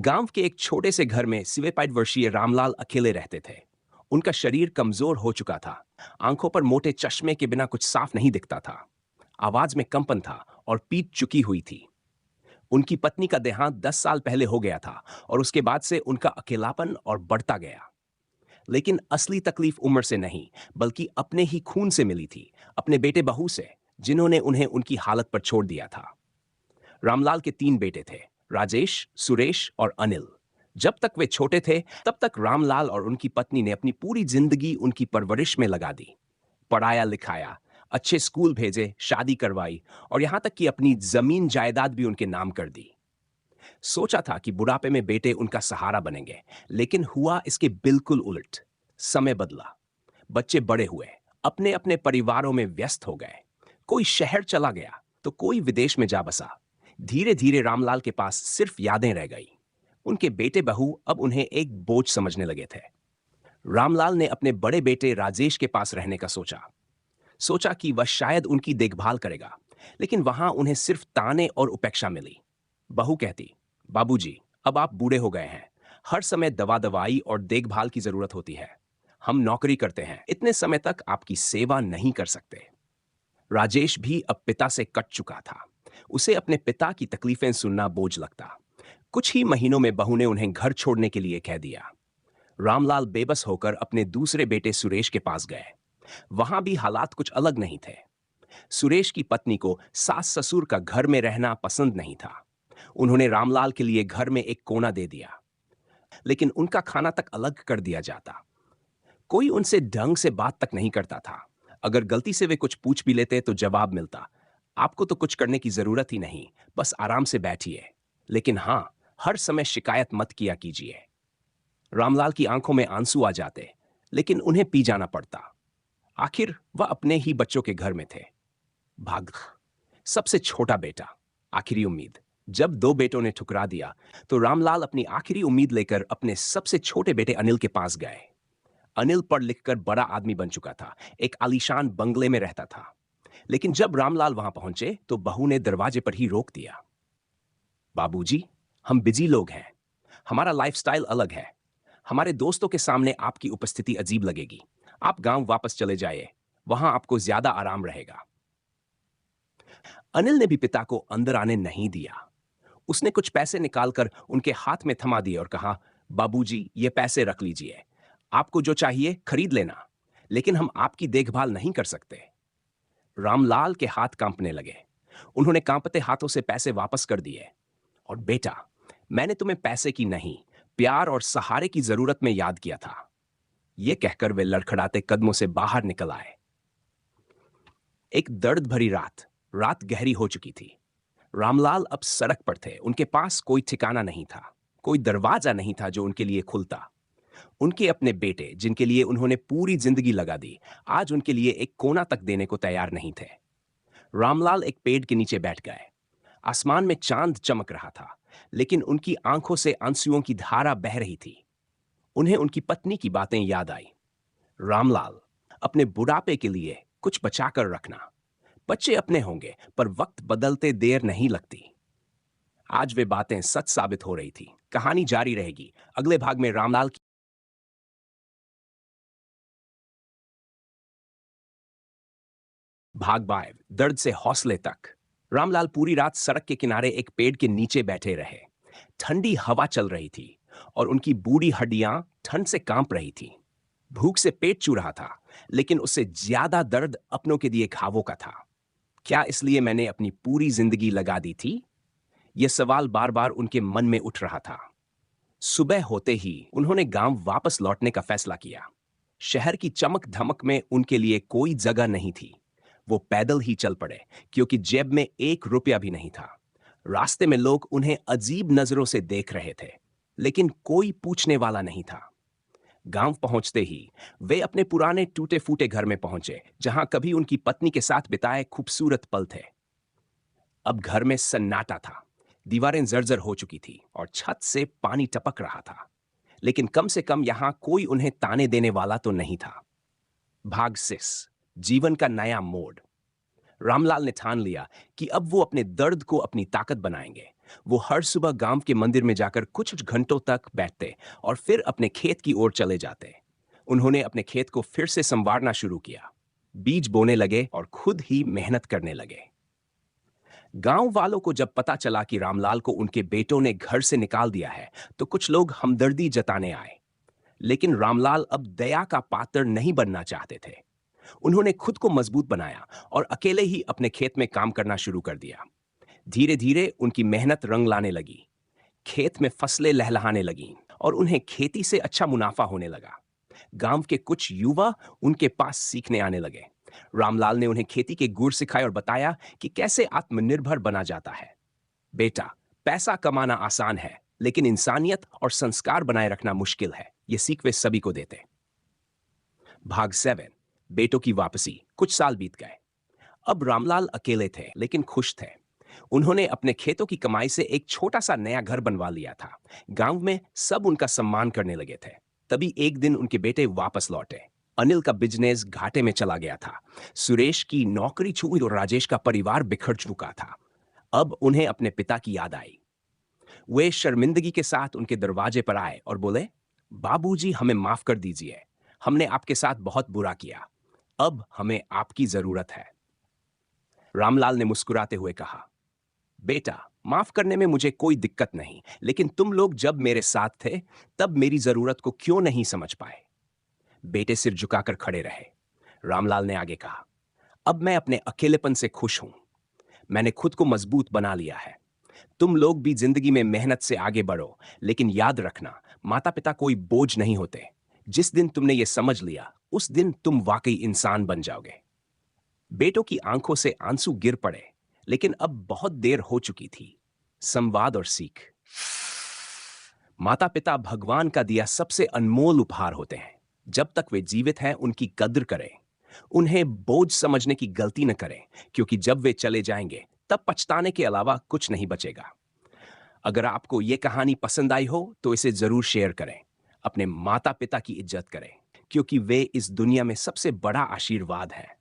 गांव के एक छोटे से घर में 65 वर्षीय रामलाल अकेले रहते थे। उनका शरीर कमजोर हो चुका था। आंखों पर मोटे चश्मे के बिना कुछ साफ नहीं दिखता था। आवाज में कंपन था और पीठ चुकी हुई थी। उनकी पत्नी का देहांत 10 साल पहले हो गया था और उसके बाद से उनका अकेलापन और बढ़ता गया। लेकिन असली तकलीफ उम्र से नहीं, बल्कि अपने ही खून से मिली थी, अपने बेटे बहू से, जिन्होंने उन्हें उनकी हालत पर छोड़ दिया था। रामलाल के 3 बेटे थे, राजेश, सुरेश और अनिल। जब तक वे छोटे थे, तब तक रामलाल और उनकी पत्नी ने अपनी पूरी जिंदगी उनकी परवरिश में लगा दी। पढ़ाया लिखाया, अच्छे स्कूल भेजे, शादी करवाई और यहां तक कि अपनी जमीन जायदाद भी उनके नाम कर दी। सोचा था कि बुढ़ापे में बेटे उनका सहारा बनेंगे, लेकिन हुआ इसके बिल्कुल उलट। समय बदला, बच्चे बड़े हुए, अपने अपने परिवारों में व्यस्त हो गए। कोई शहर चला गया तो कोई विदेश में जा बसा। धीरे धीरे रामलाल के पास सिर्फ यादें रह गई। उनके बेटे बहू अब उन्हें एक बोझ समझने लगे थे। रामलाल ने अपने बड़े बेटे राजेश के पास रहने का सोचा। सोचा कि वह शायद उनकी देखभाल करेगा, लेकिन वहां उन्हें सिर्फ ताने और उपेक्षा मिली। बहू कहती, बाबूजी, अब आप बूढ़े हो गए हैं, हर समय दवा दवाई और देखभाल की जरूरत होती है। हम नौकरी करते हैं, इतने समय तक आपकी सेवा नहीं कर सकते। राजेश भी अब पिता से कट चुका था। उसे अपने पिता की तकलीफें सुनना बोझ लगता। कुछ ही महीनों में बहू ने उन्हें घर छोड़ने के लिए कह दिया। रामलाल बेबस होकर अपने दूसरे बेटे सुरेश के पास गए। वहां भी हालात कुछ अलग नहीं थे। सुरेश की पत्नी को सास ससुर का घर में रहना पसंद नहीं था। उन्होंने रामलाल के लिए घर में एक कोना दे दिया, लेकिन उनका खाना तक अलग कर दिया जाता। कोई उनसे ढंग से बात तक नहीं करता था। अगर गलती से वे कुछ पूछ भी लेते तो जवाब मिलता, आपको तो कुछ करने की जरूरत ही नहीं, बस आराम से बैठिए। लेकिन हां, हर समय शिकायत मत किया कीजिए। रामलाल की आंखों में आंसू आ जाते, लेकिन उन्हें पी जाना पड़ता। आखिर वह अपने ही बच्चों के घर में थे। भाग सबसे छोटा बेटा, आखिरी उम्मीद। जब 2 बेटों ने ठुकरा दिया, तो रामलाल अपनी आखिरी उम्मीद लेकर अपने सबसे छोटे बेटे अनिल के पास गए। अनिल पढ़ लिखकर बड़ा आदमी बन चुका था, एक आलीशान बंगले में रहता था। लेकिन जब रामलाल वहां पहुंचे तो बहू ने दरवाजे पर ही रोक दिया। बाबूजी, हम बिजी लोग हैं, हमारा लाइफस्टाइल अलग है। हमारे दोस्तों के सामने आपकी उपस्थिति अजीब लगेगी। आप गांव वापस चले जाइए, वहां आपको ज्यादा आराम रहेगा। अनिल ने भी पिता को अंदर आने नहीं दिया। उसने कुछ पैसे निकालकर उनके हाथ में थमा दिए और कहा, बाबूजी, ये पैसे रख लीजिए। आपको जो चाहिए खरीद लेना, लेकिन हम आपकी देखभाल नहीं कर सकते। रामलाल के हाथ कांपने लगे। उन्होंने कांपते हाथों से पैसे वापस कर दिए। और बेटा, मैंने तुम्हें पैसे की नहीं, प्यार और सहारे की जरूरत में याद किया था। यह कहकर वे लड़खड़ाते कदमों से बाहर निकल आए। एक दर्द भरी रात, रात गहरी हो चुकी थी। रामलाल अब सड़क पर थे। उनके पास कोई ठिकाना नहीं था, कोई दरवाजा नहीं था जो उनके लिए खुलता। उनके अपने बेटे, जिनके लिए उन्होंने पूरी जिंदगी लगा दी, आज उनके लिए एक कोना तक देने को तैयार नहीं थे। रामलाल एक पेड़ के नीचे बैठ गए। आसमान में चांद चमक रहा था, लेकिन उनकी आंखों से आंसुओं की धारा बह रही थी। उन्हें उनकी पत्नी की बातें याद आई। रामलाल, अपने बुढ़ापे के लिए कुछ बचाकर रखना। बच्चे अपने होंगे, पर वक्त बदलते देर नहीं लगती। आज वे बातें सच साबित हो रही थी। कहानी जारी रहेगी अगले भाग में। रामलाल की भाग 5, दर्द से हौसले तक। रामलाल पूरी रात सड़क के किनारे एक पेड़ के नीचे बैठे रहे। ठंडी हवा चल रही थी और उनकी बूढ़ी हड्डियां ठंड से कांप रही थी। भूख से पेट चू रहा था, लेकिन उससे ज्यादा दर्द अपनों के दिए घावों का था। क्या इसलिए मैंने अपनी पूरी जिंदगी लगा दी थी? यह सवाल बार बार उनके मन में उठ रहा था। सुबह होते ही उन्होंने गांव वापस लौटने का फैसला किया। शहर की चमक धमक में उनके लिए कोई जगह नहीं थी। वो पैदल ही चल पड़े, क्योंकि जेब में 1 रुपया भी नहीं था। रास्ते में लोग उन्हें अजीब नजरों से देख रहे थे, लेकिन कोई पूछने वाला नहीं था। गांव पहुंचते ही वे अपने पुराने टूटे फूटे घर में पहुंचे, जहां कभी उनकी पत्नी के साथ बिताए खूबसूरत पल थे। अब घर में सन्नाटा था। दीवारें जर्जर हो चुकी थी और छत से पानी टपक रहा था, लेकिन कम से कम यहां कोई उन्हें ताने देने वाला तो नहीं था। भाग 6, जीवन का नया मोड़। रामलाल ने ठान लिया कि अब वो अपने दर्द को अपनी ताकत बनाएंगे। वो हर सुबह गांव के मंदिर में जाकर कुछ घंटों तक बैठते और फिर अपने खेत की ओर चले जाते। उन्होंने अपने खेत को फिर से संवारना शुरू किया, बीज बोने लगे और खुद ही मेहनत करने लगे। गांव वालों को जब पता चला कि रामलाल को उनके बेटों ने घर से निकाल दिया है, तो कुछ लोग हमदर्दी जताने आए। लेकिन रामलाल अब दया का पात्र नहीं बनना चाहते थे। उन्होंने खुद को मजबूत बनाया और अकेले ही अपने खेत में काम करना शुरू कर दिया। धीरे धीरे उनकी मेहनत रंग लाने लगी। खेत में फसलें लहलहाने लगीं और उन्हें खेती से अच्छा मुनाफा होने लगा। गांव के कुछ युवा उनके पास सीखने आने लगे। रामलाल ने उन्हें खेती के गुर सिखाए और बताया कि कैसे आत्मनिर्भर बना जाता है। बेटा, पैसा कमाना आसान है, लेकिन इंसानियत और संस्कार बनाए रखना मुश्किल है। ये सीख वे सभी को देते। भाग 7, बेटों की वापसी। कुछ साल बीत गए। अब रामलाल अकेले थे, लेकिन खुश थे। उन्होंने अपने खेतों की कमाई से एक छोटा सा नया घर बनवा लिया था। गांव में सब उनका सम्मान करने लगे थे। तभी एक दिन उनके बेटे वापस लौटे। अनिल का बिजनेस घाटे में चला गया था। सुरेश की नौकरी छूटी और राजेश का परिवार बिखर चुका था। अब उन्हें अपने पिता की याद आई। वे शर्मिंदगी के साथ उनके दरवाजे पर आए और बोले, बाबूजी, हमें माफ कर दीजिए। हमने आपके साथ बहुत बुरा किया। अब हमें आपकी जरूरत है। रामलाल ने मुस्कुराते हुए कहा, बेटा, माफ करने में मुझे कोई दिक्कत नहीं, लेकिन तुम लोग जब मेरे साथ थे तब मेरी जरूरत को क्यों नहीं समझ पाए? बेटे सिर झुकाकर खड़े रहे। रामलाल ने आगे कहा, अब मैं अपने अकेलेपन से खुश हूं। मैंने खुद को मजबूत बना लिया है। तुम लोग भी जिंदगी में मेहनत से आगे बढ़ो, लेकिन याद रखना, माता पिता कोई बोझ नहीं होते। जिस दिन तुमने ये समझ लिया, उस दिन तुम वाकई इंसान बन जाओगे। बेटों की आंखों से आंसू गिर पड़े, लेकिन अब बहुत देर हो चुकी थी। संवाद और सीख। माता पिता भगवान का दिया सबसे अनमोल उपहार होते हैं। जब तक वे जीवित हैं, उनकी कद्र करें। उन्हें बोझ समझने की गलती न करें, क्योंकि जब वे चले जाएंगे तब पछताने के अलावा कुछ नहीं बचेगा। अगर आपको यह कहानी पसंद आई हो तो इसे जरूर शेयर करें। अपने माता पिता की इज्जत करें, क्योंकि वे इस दुनिया में सबसे बड़ा आशीर्वाद है।